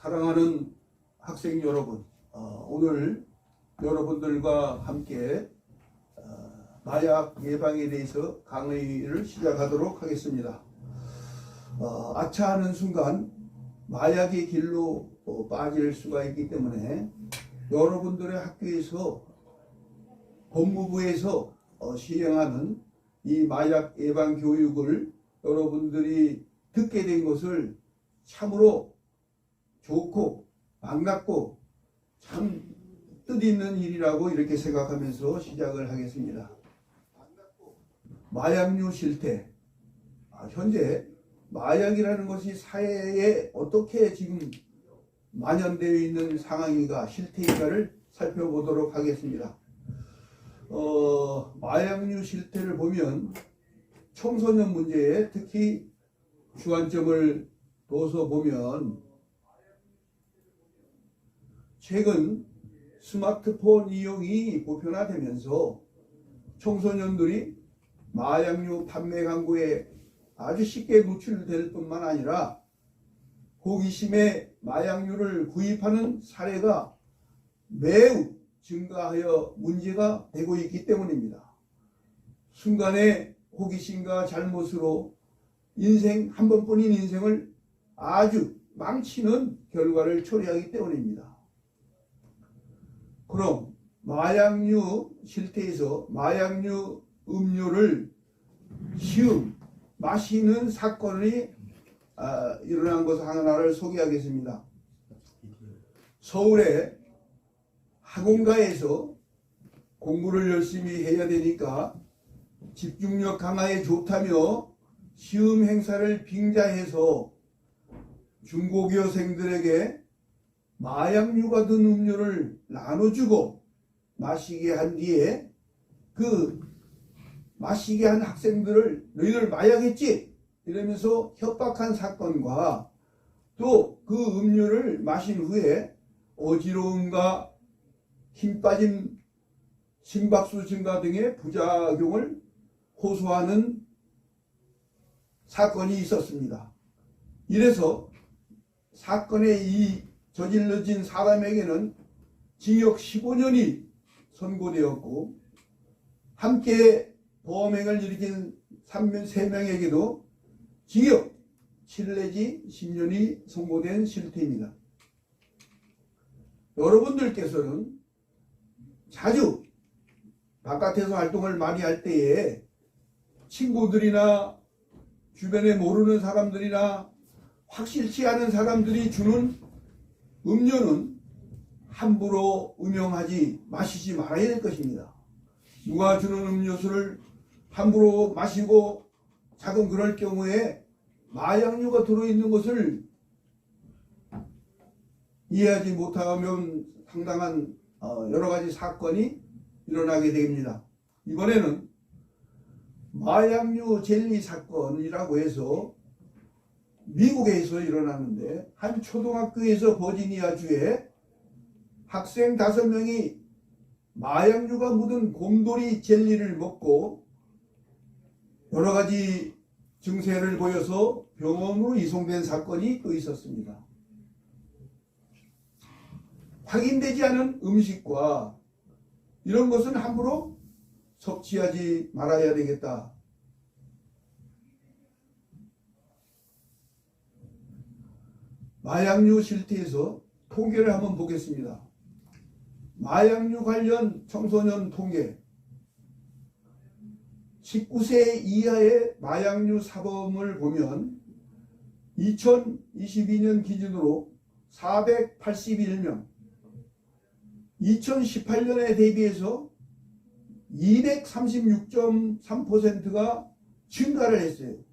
사랑하는 학생 여러분, 오늘 여러분들과 함께 마약 예방에 대해서 강의를 시작하도록 하겠습니다. 아차하는 순간 마약의 길로 빠질 수가 있기 때문에 여러분들의 학교에서 법무부에서 시행하는 이 마약 예방 교육을 여러분들이 듣게 된 것을 참으로 좋고 반갑고 참 뜻있는 일이라고 이렇게 생각하면서 시작을 하겠습니다. 마약류 실태. 현재 마약이라는 것이 사회에 어떻게 지금 만연되어 있는 상황인가, 실태인가를 살펴보도록 하겠습니다. 마약류 실태를 보면 청소년 문제에 특히 주안점을 둬서 보면 최근 스마트폰 이용이 보편화되면서 청소년들이 마약류 판매 광고에 아주 쉽게 노출될 뿐만 아니라 호기심에 마약류를 구입하는 사례가 매우 증가하여 문제가 되고 있기 때문입니다. 순간의 호기심과 잘못으로 한 번뿐인 인생을 아주 망치는 결과를 초래하기 때문입니다. 그럼 마약류 실태에서 마약류 음료를 마시는 사건이 일어난 것을 하나를 소개하겠습니다. 서울의 학원가에서 공부를 열심히 해야 되니까 집중력 강화에 좋다며 시험 행사를 빙자해서 중고교생들에게 마약류가 든 음료를 나눠주고 마시게 한 뒤에 그 마시게 한 학생들을 너희들 마약했지? 이러면서 협박한 사건과 또 그 음료를 마신 후에 어지러움과 힘 빠짐, 심박수 증가 등의 부작용을 호소하는 사건이 있었습니다. 이래서 사건에 저질러진 사람에게는 징역 15년이 선고되었고 함께 범행을 일으킨 3명에게도 징역 7 내지 10년이 선고된 실태입니다. 여러분들께서는 자주 바깥에서 활동을 많이 할 때에 친구들이나 주변에 모르는 사람들이나 확실치 않은 사람들이 주는 음료는 함부로 음용하지 마시지 말아야 될 것입니다. 누가 주는 음료수를 함부로 마시고 자금 그럴 경우에 마약류가 들어있는 것을 이해하지 못하면 상당한 여러 가지 사건이 일어나게 됩니다. 이번에는 마약류 젤리 사건이라고 해서 미국에서 일어났는데 한 초등학교에서 버지니아주에 학생 5명이 마약류가 묻은 곰돌이 젤리를 먹고 여러 가지 증세를 보여서 병원으로 이송된 사건이 또 있었습니다. 확인되지 않은 음식과 이런 것은 함부로 섭취하지 말아야 되겠다. 마약류 실태에서 통계를 한번 보겠습니다. 마약류 관련 청소년 통계. 19세 이하의 마약류 사범을 보면 2022년 기준으로 481명, 2018년에 대비해서 236.3%가 증가를 했어요.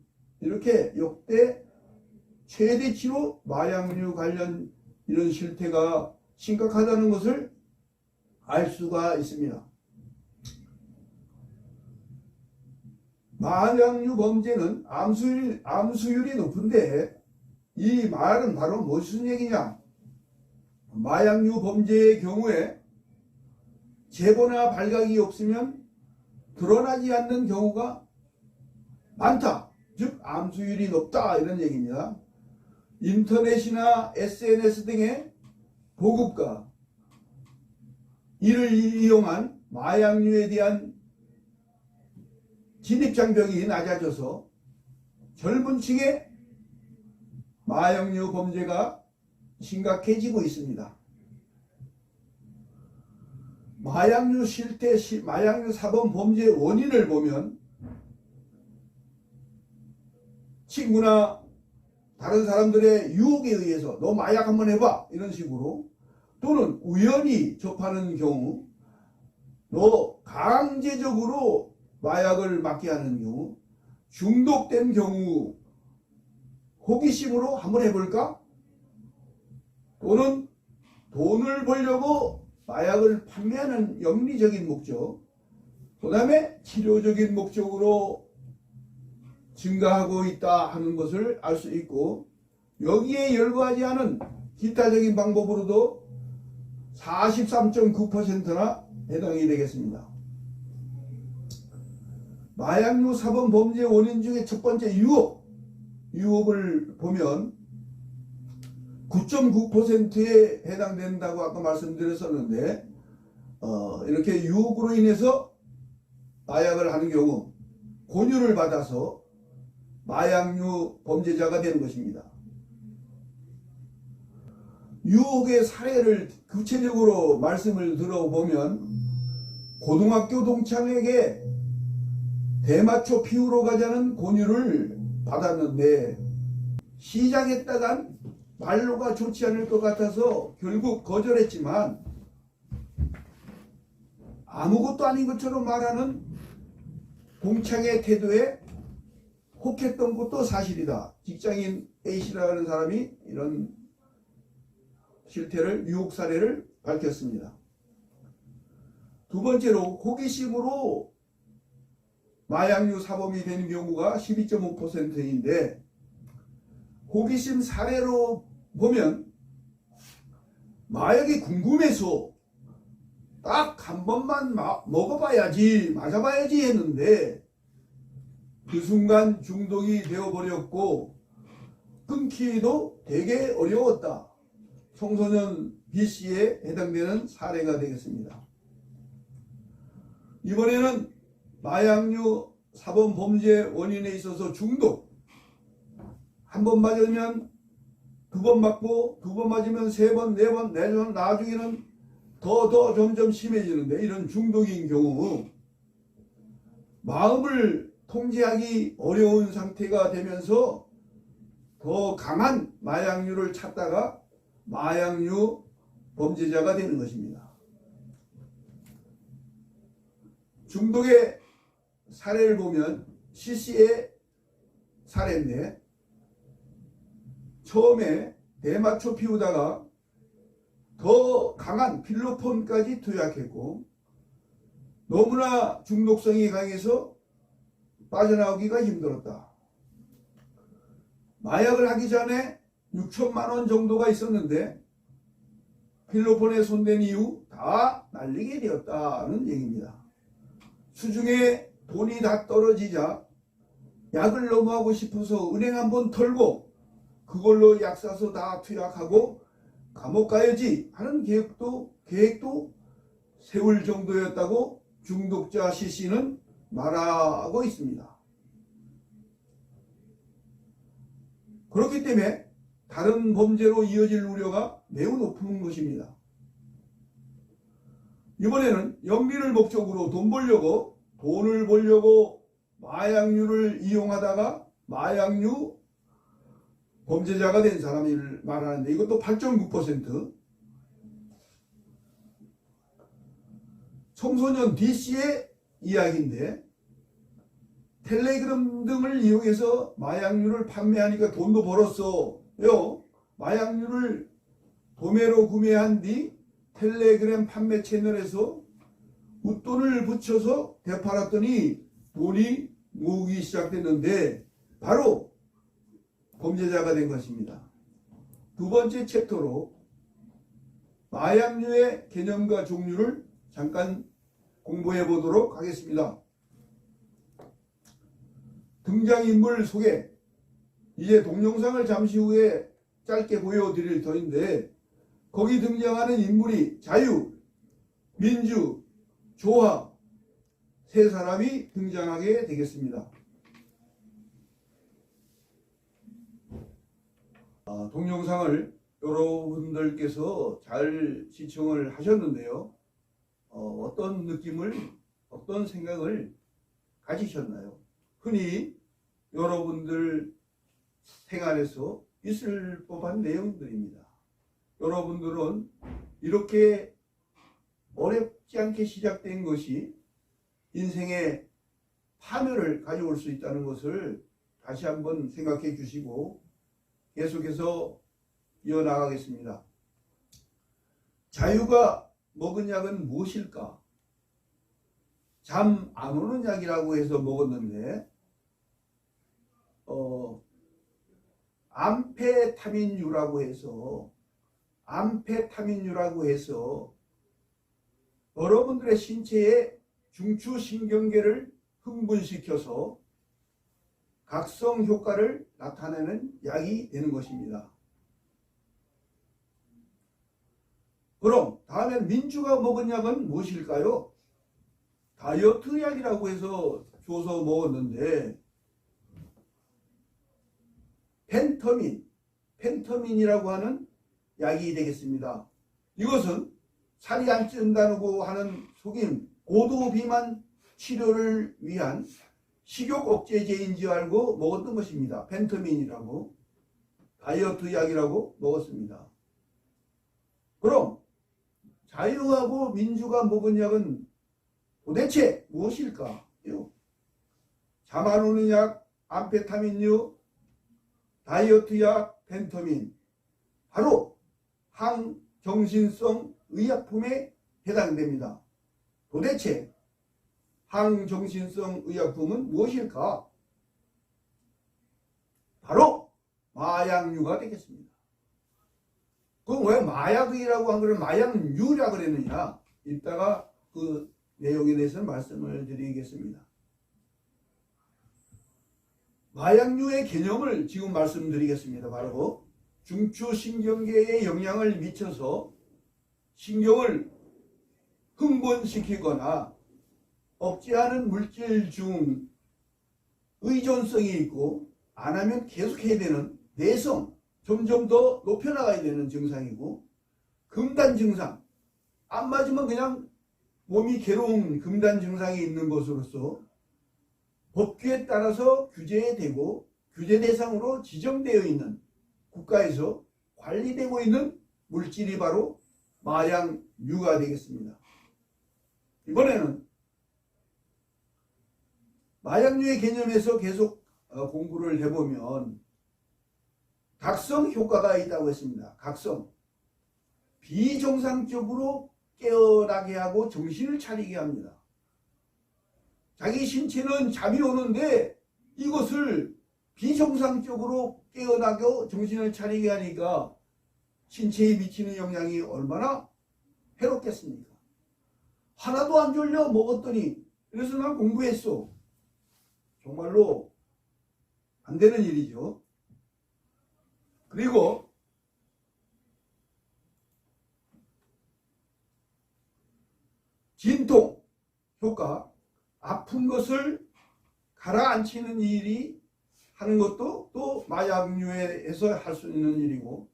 이렇게 역대 최대치로 마약류 관련 이런 실태가 심각하다는 것을 알 수가 있습니다. 마약류 범죄는 암수율이 높은데 이 말은 바로 무슨 얘기냐? 마약류 범죄의 경우에 제보나 발각이 없으면 드러나지 않는 경우가 많다. 즉 암수율이 높다 이런 얘기입니다. 인터넷이나 SNS 등의 보급과 이를 이용한 마약류에 대한 진입장벽이 낮아져서 젊은 층의 마약류 범죄가 심각해지고 있습니다. 마약류 실태, 마약류 사범 범죄의 원인을 보면 친구나 다른 사람들의 유혹에 의해서 너 마약 한번 해봐 이런 식으로, 또는 우연히 접하는 경우, 너 강제적으로 마약을 맞게 하는 경우, 중독된 경우 호기심으로 한번 해볼까? 또는 돈을 벌려고 마약을 판매하는 영리적인 목적, 그 다음에 치료적인 목적으로 증가하고 있다 하는 것을 알 수 있고, 여기에 열거하지 않은 기타적인 방법으로도 43.9%나 해당이 되겠습니다. 마약류 사범 범죄 원인 중에 첫 번째 유혹을 보면 9.9%에 해당된다고 아까 말씀드렸었는데, 이렇게 유혹으로 인해서 마약을 하는 경우 권유를 받아서 마약류 범죄자가 되는 것입니다. 유혹의 사례를 구체적으로 말씀을 들어보면, 고등학교 동창에게 대마초 피우러 가자는 권유를 받았는데 시작했다간 말로가 좋지 않을 것 같아서 결국 거절했지만, 아무것도 아닌 것처럼 말하는 동창의 태도에 혹했던 것도 사실이다. 직장인 A씨라는 사람이 이런 실태를, 유혹 사례를 밝혔습니다. 두 번째로 호기심으로 마약류 사범이 되는 경우가 12.5%인데, 호기심 사례로 보면 마약이 궁금해서 딱 한 번만 먹어봐야지, 맞아봐야지 했는데 그 순간 중독이 되어버렸고 끊기도 되게 어려웠다. 청소년 B씨에 해당되는 사례가 되겠습니다. 이번에는 마약류 사범 범죄 원인에 있어서 중독, 한 번 맞으면 두 번 맞고, 두 번 맞으면 세 번, 네 번, 나중에는 더 점점 심해지는데, 이런 중독인 경우 마음을 통제하기 어려운 상태가 되면서 더 강한 마약류를 찾다가 마약류 범죄자가 되는 것입니다. 중독의 사례를 보면 C씨의 사례인데, 처음에 대마초 피우다가 더 강한 필로폰까지 투약했고, 너무나 중독성이 강해서 빠져나오기가 힘들었다. 마약을 하기 전에 6천만 원 정도가 있었는데 필로폰에 손댄 이후 다 날리게 되었다는 얘기입니다. 수중에 돈이 다 떨어지자 약을 너무 하고 싶어서 은행 한번 털고 그걸로 약 사서 다 투약하고 감옥 가야지 하는 계획도 세울 정도였다고 중독자 C씨는 말하고 있습니다. 그렇기 때문에 다른 범죄로 이어질 우려가 매우 높은 것입니다. 이번에는 영리를 목적으로 돈을 벌려고 마약류를 이용하다가 마약류 범죄자가 된 사람을 말하는데, 이것도 8.9%. 청소년 D씨의 이야기인데, 텔레그램 등을 이용해서 마약류를 판매하니까 돈도 벌었어요. 마약류를 도매로 구매한 뒤 텔레그램 판매 채널에서 웃돈을 붙여서 되팔았더니 돈이 모으기 시작됐는데 바로 범죄자가 된 것입니다. 두 번째 챕터로 마약류의 개념과 종류를 잠깐 공부해 보도록 하겠습니다. 등장인물 소개. 이제 동영상을 잠시 후에 짧게 보여드릴 터인데 거기 등장하는 인물이 자유, 민주, 조화 세 사람이 등장하게 되겠습니다. 동영상을 여러분들께서 잘 시청을 하셨는데요. 어떤 느낌을, 어떤 생각을 가지셨나요? 흔히 여러분들 생활에서 있을 법한 내용들입니다. 여러분들은 이렇게 어렵지 않게 시작된 것이 인생의 파멸을 가져올 수 있다는 것을 다시 한번 생각해 주시고 계속해서 이어나가겠습니다. 자유가 먹은 약은 무엇일까? 잠 안 오는 약이라고 해서 먹었는데 암페타민유라고 해서 여러분들의 신체에 중추신경계를 흥분시켜서 각성 효과를 나타내는 약이 되는 것입니다. 그럼 다음엔 민주가 먹은 약은 무엇일까요? 다이어트 약이라고 해서 줘서 먹었는데 펜터민이라고 하는 약이 되겠습니다. 이것은 살이 안 찐다고 하는 속임 고도 비만 치료를 위한 식욕 억제제인 줄 알고 먹었던 것입니다. 펜터민이라고 다이어트 약이라고 먹었습니다. 그럼 자유하고 민주가 먹은 약은 도대체 무엇일까요? 잠 안 오는 약, 암페타민유, 다이어트 약, 펜터민, 바로 항정신성 의약품에 해당됩니다. 도대체 항정신성 의약품은 무엇일까? 바로 마약류가 되겠습니다. 그럼 왜 마약이라고 한 걸 마약류라 그랬느냐? 이따가 그 내용에 대해서는 말씀을 드리겠습니다. 마약류의 개념을 지금 말씀드리겠습니다. 바로 중추신경계에 영향을 미쳐서 신경을 흥분시키거나 억제하는 물질 중 의존성이 있고 안 하면 계속해야 되는 내성, 점점 더 높여나가야 되는 증상이고, 금단 증상, 안 맞으면 그냥 몸이 괴로운 금단 증상이 있는 것으로서 법규에 따라서 규제되고 규제 대상으로 지정되어 있는 국가에서 관리되고 있는 물질이 바로 마약류가 되겠습니다. 이번에는 마약류의 개념에서 계속 공부를 해보면 각성 효과가 있다고 했습니다. 각성. 비정상적으로 깨어나게 하고 정신을 차리게 합니다. 자기 신체는 잠이 오는데 이것을 비정상적으로 깨어나고 정신을 차리게 하니까 신체에 미치는 영향이 얼마나 해롭겠습니까? 하나도 안 졸려 먹었더니 그래서 난 공부했어. 정말로 안 되는 일이죠. 그리고 진통 효과, 아픈 것을 가라앉히는 일이 하는 것도 또 마약류에서 할 수 있는 일이고,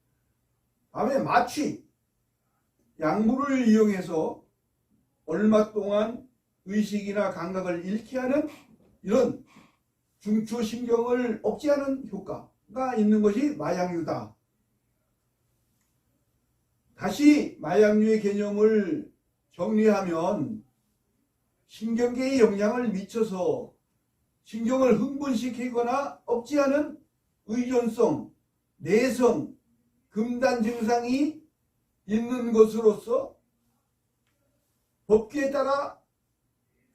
다음에 마취, 약물을 이용해서 얼마 동안 의식이나 감각을 잃게 하는 이런 중추신경을 억제하는 효과가 있는 것이 마약류다. 다시 마약류의 개념을 정리하면 신경계에 영향을 미쳐서 신경을 흥분시키거나 억제하는 의존성, 내성, 금단 증상이 있는 것으로서 법규에 따라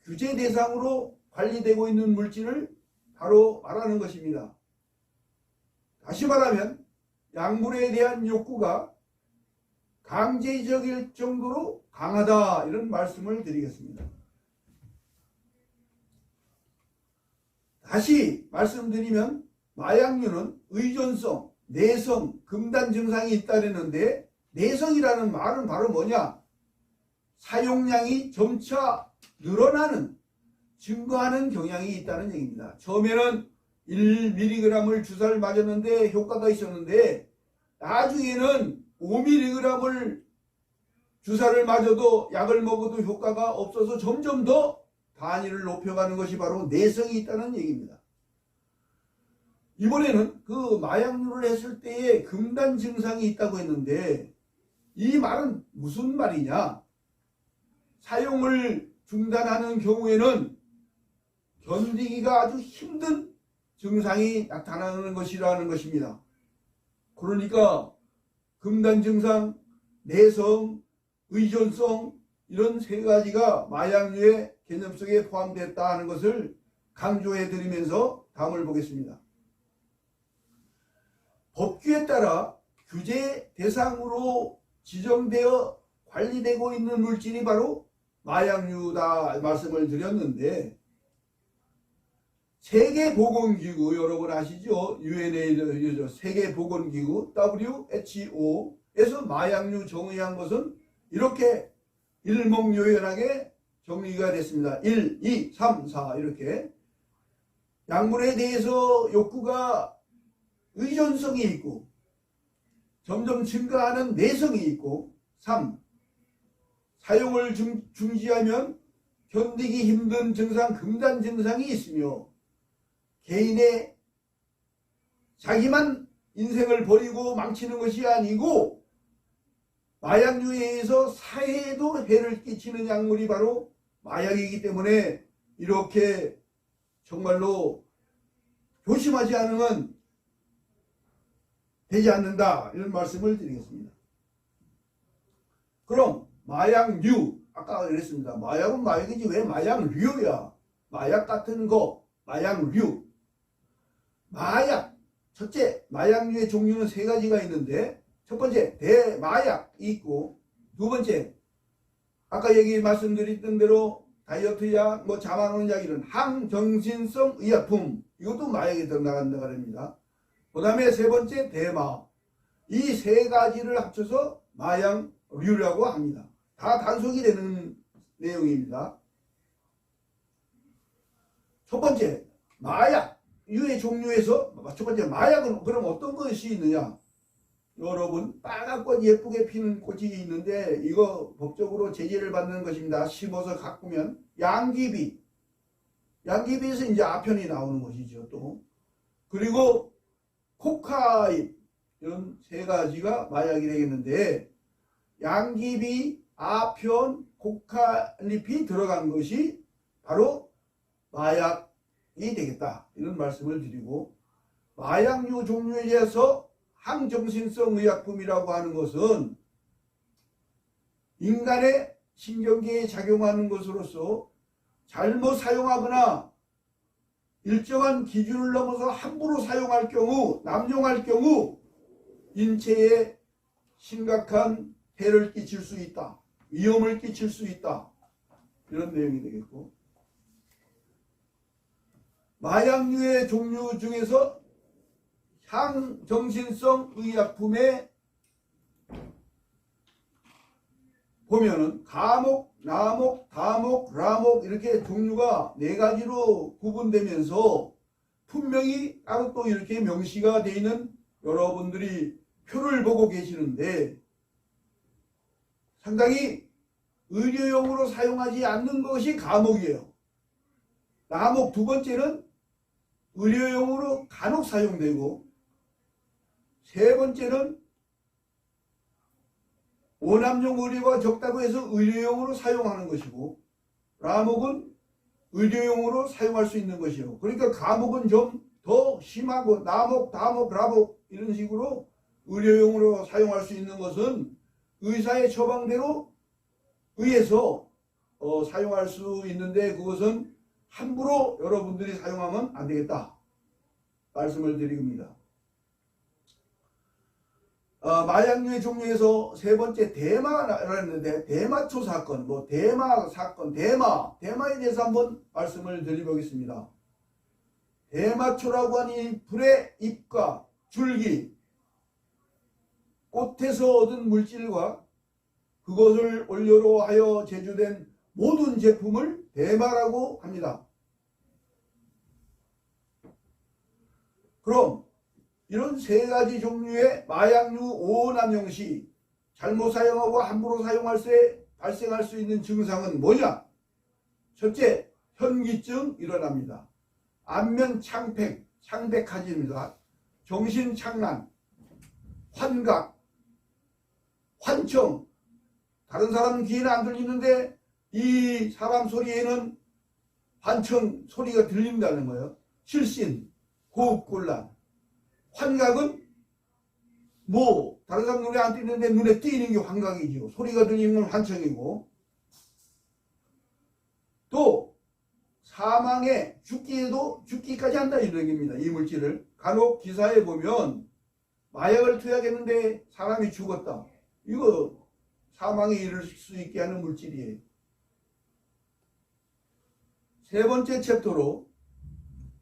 규제 대상으로 관리되고 있는 물질을 바로 말하는 것입니다. 다시 말하면 약물에 대한 욕구가 강제적일 정도로 강하다, 이런 말씀을 드리겠습니다. 다시 말씀드리면 마약류는 의존성, 내성, 금단 증상이 있다는데 내성이라는 말은 바로 뭐냐? 사용량이 점차 늘어나는, 증가하는 경향이 있다는 얘기입니다. 처음에는 1mg을 주사를 맞았는데 효과가 있었는데 나중에는 5mg을 주사를 맞아도 약을 먹어도 효과가 없어서 점점 더 단위를 높여가는 것이 바로 내성이 있다는 얘기입니다. 이번에는 그 마약류를 했을 때에 금단 증상이 있다고 했는데 이 말은 무슨 말이냐? 사용을 중단하는 경우에는 견디기가 아주 힘든 증상이 나타나는 것이라는 것입니다. 그러니까 금단 증상, 내성, 의존성 이런 세 가지가 마약류의 개념 속에 포함됐다 하는 것을 강조해 드리면서 다음을 보겠습니다. 법규에 따라 규제 대상으로 지정되어 관리되고 있는 물질이 바로 마약류다 말씀을 드렸는데 세계보건기구 여러분 아시죠? UNA 세계보건기구 WHO에서 마약류 정의한 것은 이렇게 일목요연하게 정리가 됐습니다. 1, 2, 3, 4 이렇게 약물에 대해서 욕구가 의존성이 있고 점점 증가하는 내성이 있고 3. 사용을 중지하면 견디기 힘든 증상, 금단 증상이 있으며 개인의 자기만 인생을 버리고 망치는 것이 아니고 마약류에 의해서 사회에도 해를 끼치는 약물이 바로 마약이기 때문에 이렇게 정말로 조심하지 않으면 되지 않는다 이런 말씀을 드리겠습니다. 그럼 마약류 아까 그랬습니다. 마약은 마약이지 왜 마약류야? 마약 같은 거 마약류. 마약 첫째 마약류의 종류는 세 가지가 있는데 첫 번째 대마약이 있고 두 번째 아까 말씀드렸던 대로 다이어트 약, 잠안 약 이런 항정신성 의약품 이것도 마약에 들어나간다고 합니다. 그 다음에 세 번째 대마. 이 세 가지를 합쳐서 마약류라고 합니다. 다 단속이 되는 내용입니다. 첫 번째 마약류의 종류에서 첫 번째 마약은 그럼 어떤 것이 있느냐? 여러분 빨간 꽃 예쁘게 피는 꽃이 있는데 이거 법적으로 제재를 받는 것입니다. 심어서 가꾸면 양귀비. 양귀비에서 이제 아편이 나오는 것이죠. 또 그리고 코카인 이런 세 가지가 마약이 되겠는데 양귀비, 아편, 코카잎이 들어간 것이 바로 마약이 되겠다 이런 말씀을 드리고 마약류 종류에 대해서 항정신성 의약품이라고 하는 것은 인간의 신경계에 작용하는 것으로서 잘못 사용하거나 일정한 기준을 넘어서 함부로 사용할 경우, 남용할 경우 인체에 심각한 해를 끼칠 수 있다. 위험을 끼칠 수 있다. 이런 내용이 되겠고 마약류의 종류 중에서 향정신성 의약품에 보면은 가목, 나목, 다목, 라목 이렇게 종류가 네 가지로 구분되면서 분명히 따로 또 이렇게 명시가 되어 있는 여러분들이 표를 보고 계시는데 상당히 의료용으로 사용하지 않는 것이 가목이에요. 나목 두 번째는 의료용으로 간혹 사용되고 세 번째는 오남용 의료가 적다고 해서 의료용으로 사용하는 것이고 라목은 의료용으로 사용할 수 있는 것이요. 그러니까 가목은 좀 더 심하고 나목, 다목, 라목 이런 식으로 의료용으로 사용할 수 있는 것은 의사의 처방대로 의해서 사용할 수 있는데 그것은 함부로 여러분들이 사용하면 안 되겠다 말씀을 드립니다. 마약류의 종류에서 세 번째 대마라고 했는데 대마초 사건, 대마 사건, 대마에 대해서 한번 말씀을 드려보겠습니다. 대마초라고 하니 불의 잎과 줄기, 꽃에서 얻은 물질과 그것을 원료로 하여 제조된 모든 제품을 대마라고 합니다. 그럼 이런 세 가지 종류의 마약류 오남용 시 잘못 사용하고 함부로 사용할 때 발생할 수 있는 증상은 뭐냐? 첫째, 현기증 일어납니다. 안면 창백, 창백해집니다. 정신착란, 환각, 환청. 다른 사람 귀에는 안 들리는데 이 사람 소리에는 환청 소리가 들린다는 거예요. 실신, 호흡곤란. 환각은 뭐 다른 사람 눈에 안 띄는데 눈에 띄는 게 환각이죠. 소리가 들리는 건 환청이고. 또 사망에 죽기까지 한다 이런 얘기입니다. 이 물질을 간혹 기사에 보면 마약을 투약했는데 사람이 죽었다. 이거 사망에 이를 수 있게 하는 물질이에요. 세 번째 챕터로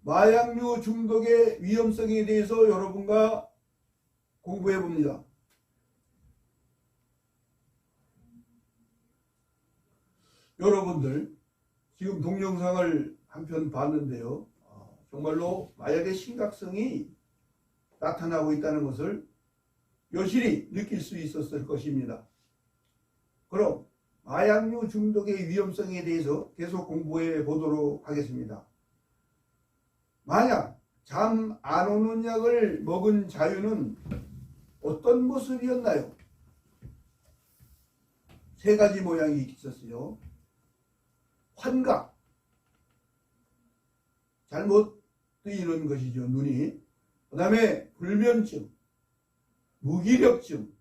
마약류 중독의 위험성에 대해서 여러분과 공부해 봅니다. 여러분들 지금 동영상을 한 편 봤는데요. 정말로 마약의 심각성이 나타나고 있다는 것을 여실히 느낄 수 있었을 것입니다. 그럼 마약류 중독의 위험성에 대해서 계속 공부해 보도록 하겠습니다. 만약 잠 안 오는 약을 먹은 자유는 어떤 모습이었나요? 세 가지 모양이 있었어요. 환각, 잘못 뜨이는 것이죠, 눈이. 그 다음에 불면증, 무기력증,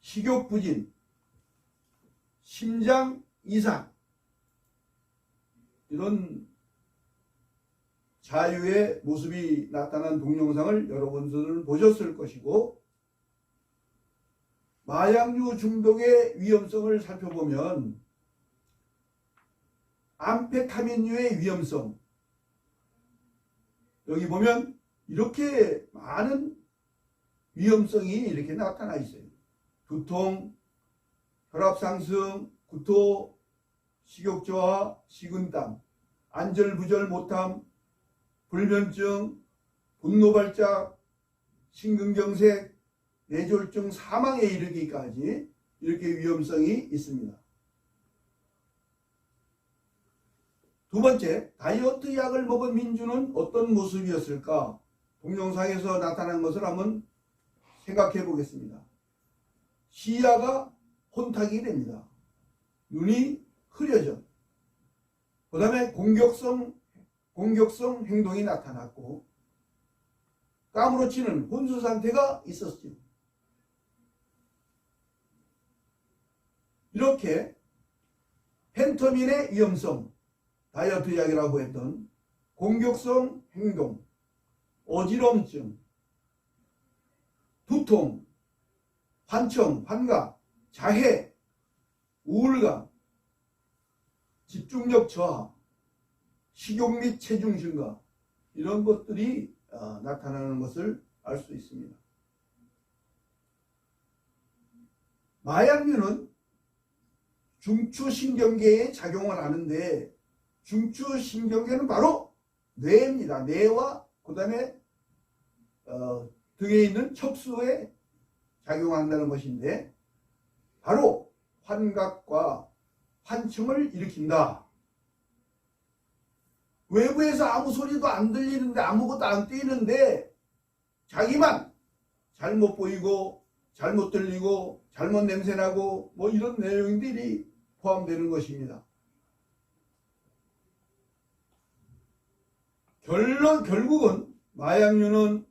식욕부진, 심장 이상, 이런 자유의 모습이 나타난 동영상을 여러분들은 보셨을 것이고, 마약류 중독의 위험성을 살펴보면 암페타민류의 위험성, 여기 보면 이렇게 많은 위험성이 이렇게 나타나 있어요. 두통, 혈압 상승, 구토, 식욕 저하, 식은땀, 안절부절 못함, 불면증, 분노 발작, 심근경색, 뇌졸중, 사망에 이르기까지 이렇게 위험성이 있습니다. 두 번째, 다이어트 약을 먹은 민주는 어떤 모습이었을까? 동영상에서 나타난 것을 한번 생각해 보겠습니다. 시야가 혼탁이 됩니다. 눈이 흐려져. 그 다음에 공격성 행동이 나타났고, 까무러치는 혼수 상태가 있었죠. 이렇게 펜터민의 위험성, 다이어트 약이라고 했던 공격성 행동, 어지럼증, 두통, 환청, 환각, 자해, 우울감, 집중력 저하, 식욕 및 체중 증가, 이런 것들이 나타나는 것을 알 수 있습니다. 마약류는 중추신경계에 작용을 하는데, 중추신경계는 바로 뇌입니다. 뇌와 그 다음에 등에 있는 척수에 작용한다는 것인데, 바로 환각과 환청을 일으킨다. 외부에서 아무 소리도 안 들리는데, 아무것도 안 뛰는데 자기만 잘못 보이고 잘못 들리고 잘못 냄새나고 뭐 이런 내용들이 포함되는 것입니다. 결국은 마약류는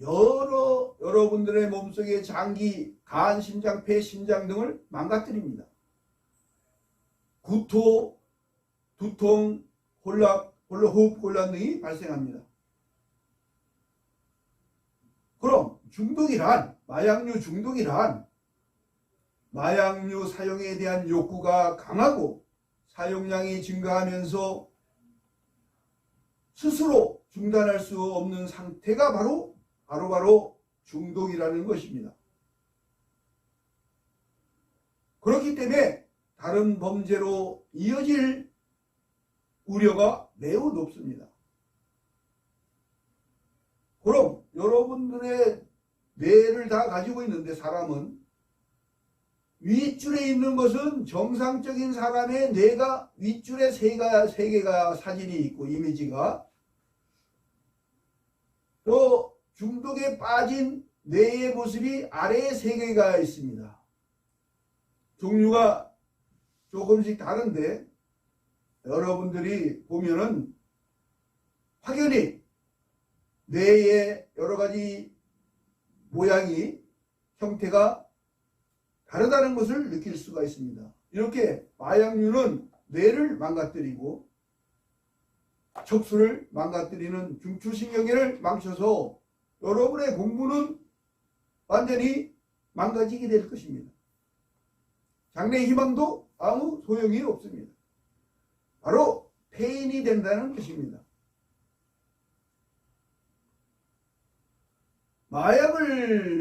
여러분들의 몸속의 장기, 간, 심장, 폐, 심장 등을 망가뜨립니다. 구토, 두통, 호흡곤란 등이 발생합니다. 그럼 마약류 중독이란 마약류 사용에 대한 욕구가 강하고 사용량이 증가하면서 스스로 중단할 수 없는 상태가 바로 중독이라는 것입니다. 그렇기 때문에 다른 범죄로 이어질 우려가 매우 높습니다. 그럼 여러분들의 뇌를 다 가지고 있는데 사람은 윗줄에 있는 것은 정상적인 사람의 뇌가 윗줄에 세 개가 사진이 있고 이미지가, 또 중독에 빠진 뇌의 모습이 아래에 세 개가 있습니다. 종류가 조금씩 다른데 여러분들이 보면은 확연히 뇌의 여러 가지 모양이, 형태가 다르다는 것을 느낄 수가 있습니다. 이렇게 마약류는 뇌를 망가뜨리고 척수를 망가뜨리는 중추신경계를 망쳐서 여러분의 공부는 완전히 망가지게 될 것입니다. 장래 희망도 아무 소용이 없습니다. 바로 폐인이 된다는 것입니다.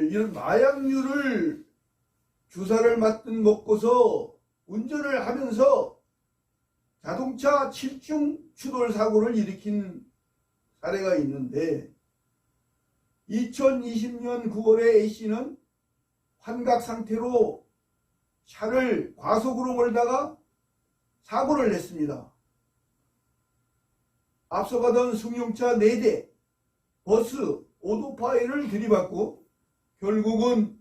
이런 마약류를 주사를 맞든 먹고서 운전을 하면서 자동차 7중 추돌 사고를 일으킨 사례가 있는데, 2020년 9월에 A씨는 환각 상태로 차를 과속으로 몰다가 사고를 냈습니다. 앞서가던 승용차 4대, 버스, 오토바이를 들이받고 결국은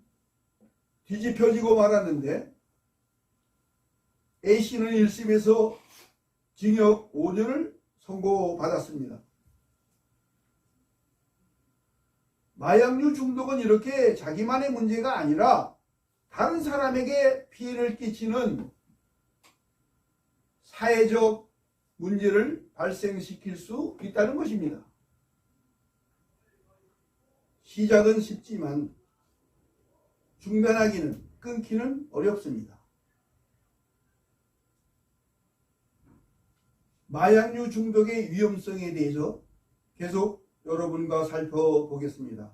뒤집혀지고 말았는데, A씨는 1심에서 징역 5년을 선고받았습니다. 마약류 중독은 이렇게 자기만의 문제가 아니라 다른 사람에게 피해를 끼치는 사회적 문제를 발생시킬 수 있다는 것입니다. 시작은 쉽지만 중단하기는, 끊기는 어렵습니다. 마약류 중독의 위험성에 대해서 계속 여러분과 살펴보겠습니다.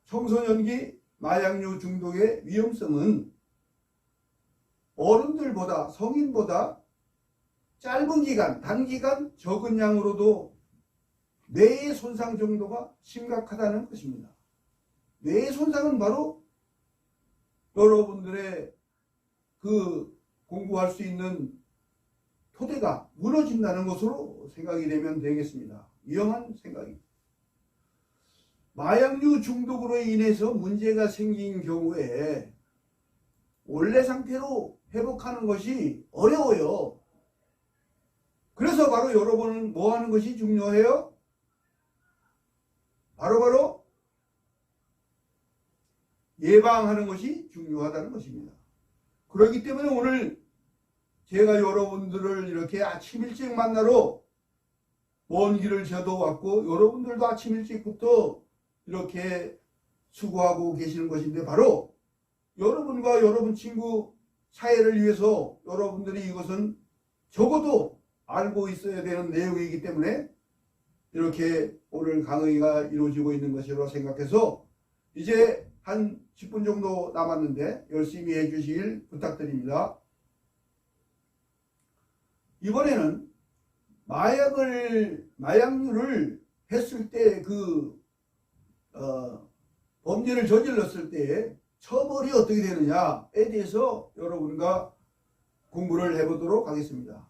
청소년기 마약류 중독의 위험성은 어른들보다, 성인보다 짧은 기간, 단기간 적은 양으로도 뇌의 손상 정도가 심각하다는 것입니다. 뇌의 손상은 바로 여러분들의 그 공부할 수 있는 토대가 무너진다는 것으로 생각이 되면 되겠습니다. 위험한 생각입니다. 마약류 중독으로 인해서 문제가 생긴 경우에 원래 상태로 회복하는 것이 어려워요. 그래서 바로 여러분은 뭐 하는 것이 중요해요? 바로 예방하는 것이 중요하다는 것입니다. 그렇기 때문에 오늘 제가 여러분들을 이렇게 아침 일찍 만나러 먼 길을 저도 왔고, 여러분들도 아침 일찍부터 이렇게 수고하고 계시는 것인데, 바로 여러분과 여러분 친구 사회를 위해서 여러분들이 이것은 적어도 알고 있어야 되는 내용이기 때문에 이렇게 오늘 강의가 이루어지고 있는 것이라고 생각해서 이제 한 10분 정도 남았는데 열심히 해주시길 부탁드립니다. 이번에는 마약류를 했을 때 범죄를 저질렀을 때 처벌이 어떻게 되느냐에 대해서 여러분과 공부를 해보도록 하겠습니다.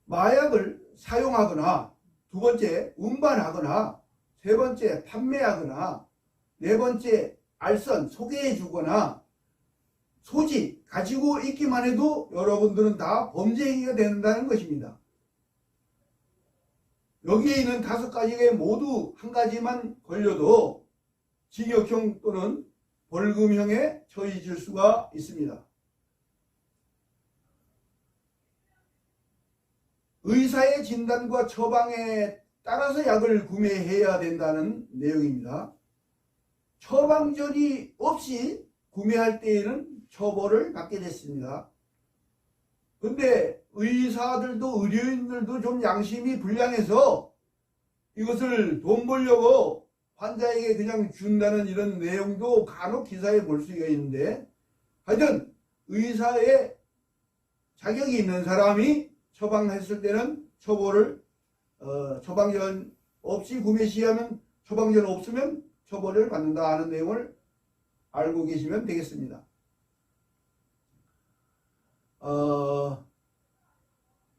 마약을 사용하거나, 두 번째 운반하거나, 세 번째 판매하거나, 네 번째 알선 소개해 주거나, 소지 가지고 있기만 해도 여러분들은 다 범죄 행위가 된다는 것입니다. 여기에 있는 5가지에 모두 한 가지만 걸려도 징역형 또는 벌금형에 처해질 수가 있습니다. 의사의 진단과 처방에 따라서 약을 구매해야 된다는 내용입니다. 처방전이 없이 구매할 때에는 처벌을 받게 됐습니다. 근데 의사들도 의료인들도 좀 양심이 불량해서 이것을 돈 벌려고 환자에게 그냥 준다는 이런 내용도 간혹 기사에 볼 수가 있는데, 하여튼 의사의 자격이 있는 사람이 처방했을 때는 처벌을 처방전 없이 구매 시하면 처방전 없으면 처벌을 받는다 하는 내용을 알고 계시면 되겠습니다.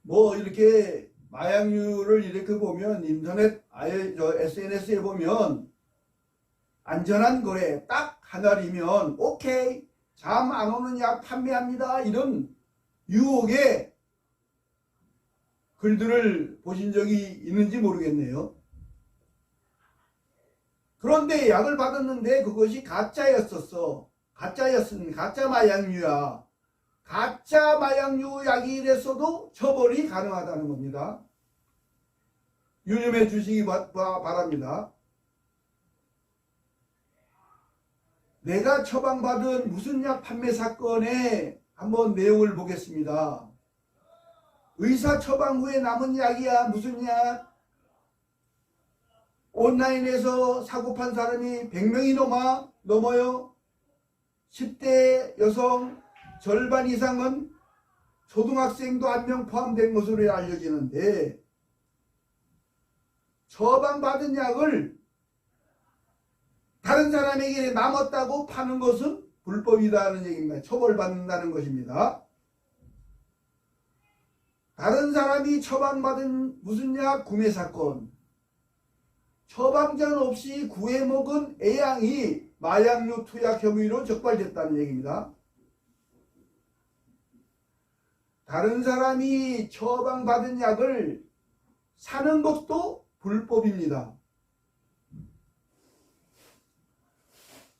뭐 이렇게 마약류를 이렇게 보면 인터넷 SNS에 보면 안전한 거래 딱 하나리면 오케이 잠 안 오는 약 판매합니다 이런 유혹의 글들을 보신 적이 있는지 모르겠네요. 그런데 약을 받았는데 그것이 가짜였었어. 가짜 마약류야. 가짜 마약류 약이랬어도 처벌이 가능하다는 겁니다. 유념해 주시기 바랍니다. 내가 처방받은 무슨 약 판매 사건에 한번 내용을 보겠습니다. 의사 처방 후에 남은 약이야. 무슨 약? 온라인에서 사고 판 사람이 100명이 넘어요. 10대 여성 절반 이상은 초등학생도 1명 포함된 것으로 알려지는데 처방받은 약을 다른 사람에게 남았다고 파는 것은 불법이라는 얘기입니다. 처벌받는다는 것입니다. 다른 사람이 처방받은 무슨 약 구매 사건, 처방전 없이 구해 먹은 애양이 마약류 투약 혐의로 적발됐다는 얘기입니다. 다른 사람이 처방받은 약을 사는 것도 불법입니다.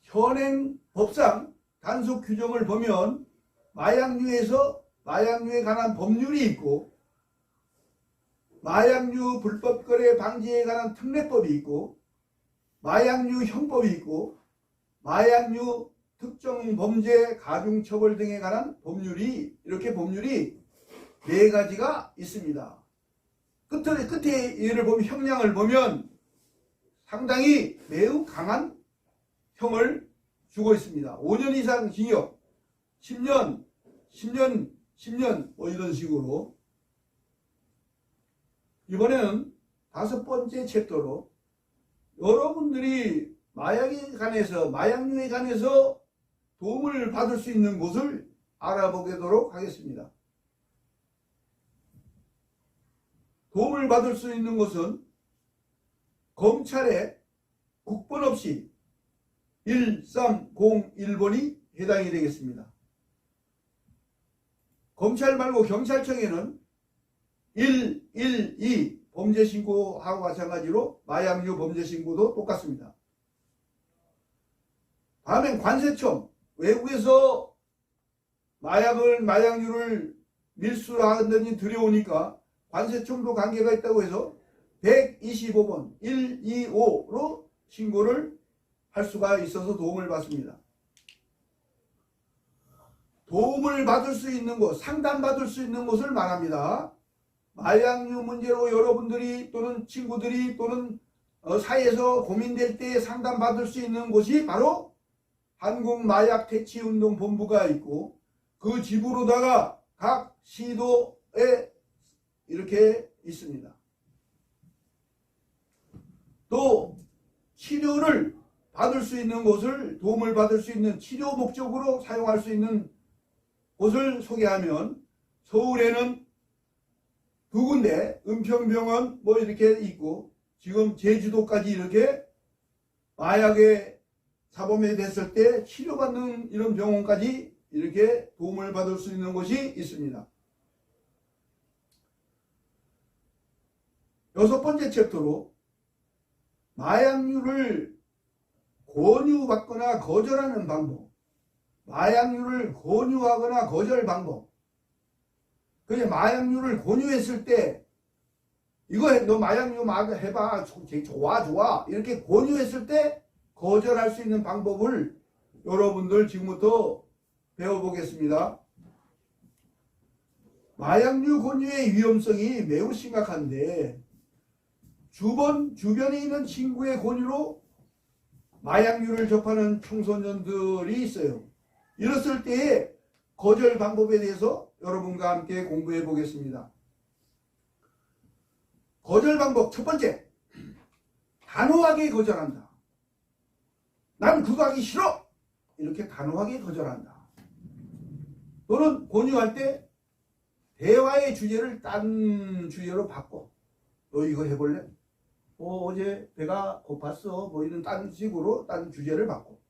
현행 법상 단속 규정을 보면 마약류에서 마약류에 관한 법률이 있고 마약류 불법 거래 방지에 관한 특례법이 있고 마약류 형법이 있고 마약류 특정 범죄 가중 처벌 등에 관한 법률이 이렇게 법률이 4가지가 있습니다. 끝에 얘를 보면 형량을 보면 상당히 매우 강한 형을 주고 있습니다. 5년 이상 징역, 10년 뭐 이런 식으로. 이번에는 5번째 챕터로 여러분들이 마약에 관해서 마약류에 관해서 도움을 받을 수 있는 곳을 알아보도록 하겠습니다. 도움을 받을 수 있는 곳은 검찰에 국번 없이 1301번이 해당이 되겠습니다. 검찰 말고 경찰청에는 112 범죄신고하고 마찬가지로 마약류 범죄신고도 똑같습니다. 다음엔 관세청, 외국에서 마약류를 밀수하더니 들여오니까 관세청도 관계가 있다고 해서 125번 125로 신고를 할 수가 있어서 도움을 받습니다. 도움을 받을 수 있는 곳, 상담받을 수 있는 곳을 말합니다. 마약류 문제로 여러분들이 또는 친구들이 또는 사회에서 고민될 때 상담받을 수 있는 곳이 바로 한국마약퇴치운동본부가 있고 그 지부로다가 각 시도에 이렇게 있습니다. 또 치료를 받을 수 있는 곳을 도움을 받을 수 있는 치료 목적으로 사용할 수 있는 곳을 소개하면 서울에는 2군데 은평병원 뭐 이렇게 있고 지금 제주도까지 이렇게 마약에 사범이 됐을 때 치료받는 이런 병원까지 이렇게 도움을 받을 수 있는 곳이 있습니다. 6번째 챕터로 마약류를 권유받거나 거절하는 방법, 마약류를 권유하거나 거절 방법. 그래 마약류를 권유했을 때 이거 너 마약류 해봐 좋아 이렇게 권유했을 때 거절할 수 있는 방법을 여러분들 지금부터 배워보겠습니다. 마약류 권유의 위험성이 매우 심각한데 주변에 있는 친구의 권유로 마약류를 접하는 청소년들이 있어요. 이랬을 때의 거절 방법에 대해서 여러분과 함께 공부해 보겠습니다. 거절 방법 첫 번째, 단호하게 거절한다. 난 그거 하기 싫어! 이렇게 단호하게 거절한다. 또는 권유할 때 대화의 주제를 딴 주제로 바꿔. 너 이거 해볼래? 어제 배가 고팠어. 뭐 이런 딴 식으로 딴 주제를 바꿔.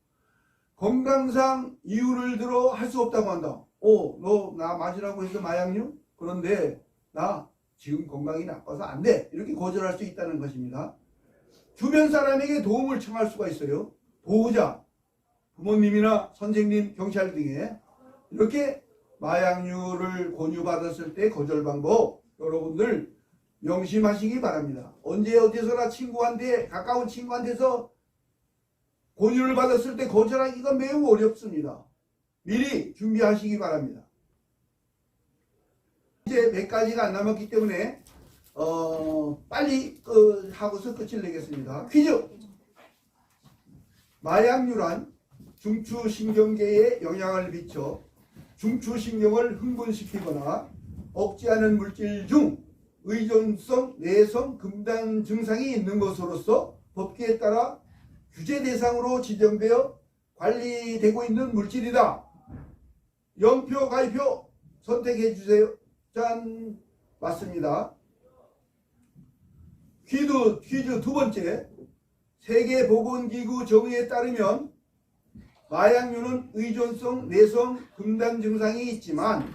건강상 이유를 들어 할 수 없다고 한다. 너 나 맞으라고 해서 마약류? 그런데 나 지금 건강이 나빠서 안 돼. 이렇게 거절할 수 있다는 것입니다. 주변 사람에게 도움을 청할 수가 있어요. 보호자, 부모님이나 선생님, 경찰 등에 이렇게 마약류를 권유받았을 때 거절 방법 여러분들 명심하시기 바랍니다. 언제 어디서나 친구한테, 가까운 친구한테서 권유를 받았을 때 거절하기가 매우 어렵습니다. 미리 준비하시기 바랍니다. 이제 몇 가지가 안 남았기 때문에 빨리 하고서 끝을 내겠습니다. 퀴즈! 마약류란 중추신경계에 영향을 미쳐 중추신경을 흥분시키거나 억제하는 물질 중 의존성, 내성, 금단 증상이 있는 것으로서 법규에 따라 규제 대상으로 지정되어 관리되고 있는 물질이다. 0표, 가위표 선택해 주세요. 짠! 맞습니다. 퀴즈 두 번째. 세계보건기구 정의에 따르면 마약류는 의존성, 내성, 금단 증상이 있지만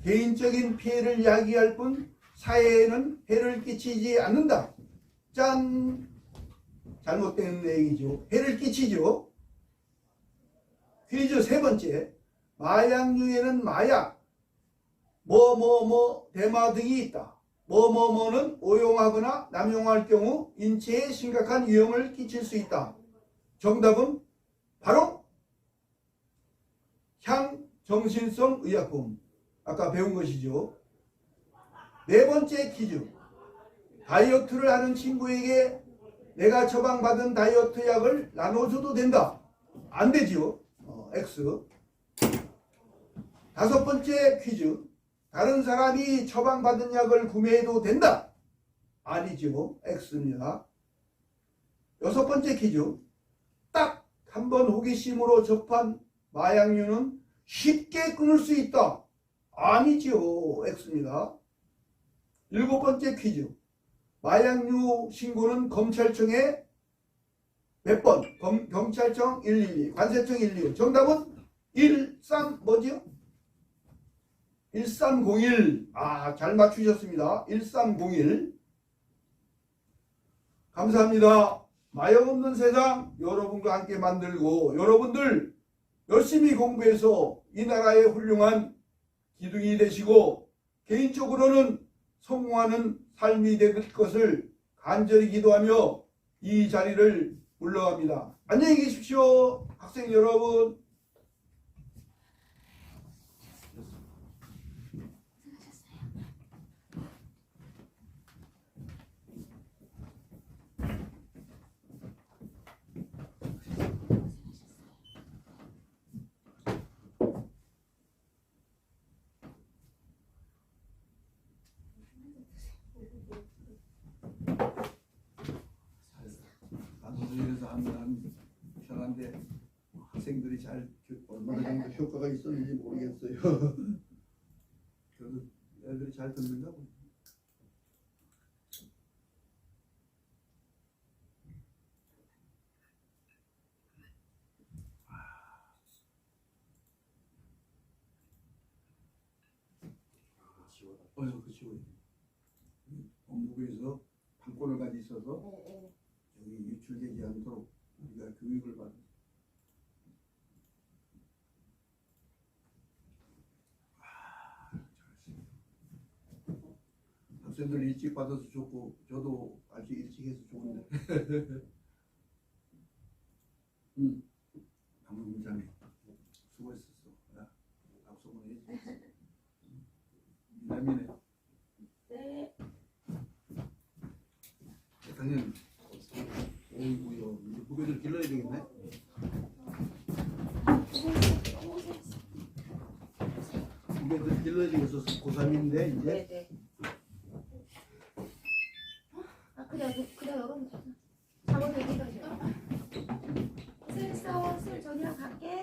개인적인 피해를 야기할 뿐 사회에는 해를 끼치지 않는다. 짠! 잘못된 얘기죠. 해를 끼치죠. 퀴즈 세 번째. 마약류에는 마약, 대마 등이 있다. 뭐는 오용하거나 남용할 경우 인체에 심각한 위험을 끼칠 수 있다. 정답은 바로 향정신성 의약품. 아까 배운 것이죠. 네 번째 퀴즈. 다이어트를 하는 친구에게 내가 처방받은 다이어트 약을 나눠줘도 된다. 안 되지요. X. 다섯 번째 퀴즈. 다른 사람이 처방받은 약을 구매해도 된다. 아니죠. X입니다. 여섯 번째 퀴즈. 딱 한 번 호기심으로 접한 마약류는 쉽게 끊을 수 있다. 아니죠. X입니다. 일곱 번째 퀴즈. 마약류 신고는 검찰청에 몇 번? 경찰청 112, 관세청 112. 정답은 13뭐지요? 1301. 잘 맞추셨습니다. 1301. 감사합니다. 마약 없는 세상 여러분과 함께 만들고 여러분들 열심히 공부해서 이 나라의 훌륭한 기둥이 되시고 개인적으로는 성공하는 삶이 될 것을 간절히 기도하며 이 자리를 물러갑니다. 안녕히 계십시오. 학생 여러분. 단소리에서 하면 편한데 학생들이 잘 얼마나 정도 효과가 있었는지 모르겠어요. 그래도 애들이 잘 듣는가 보네. 그치고 법무부에서 판권을 가지고 있어서 여기 유출되지 않도록 우리가 교육을 받는. 학생들 일찍 받아서 좋고 저도 아주 일찍 해서 좋은데. 방문장에 수고했었어. 앞서만 해야지. 미남이네. 네. 당연히. 어이구야, 이제 후배들 길러야 되겠네. 이게 길러지고 있어서 고3인데 이제 네네. 아 그래 여러분 작업 얘기가 돼. 쌤 저녁 갈게.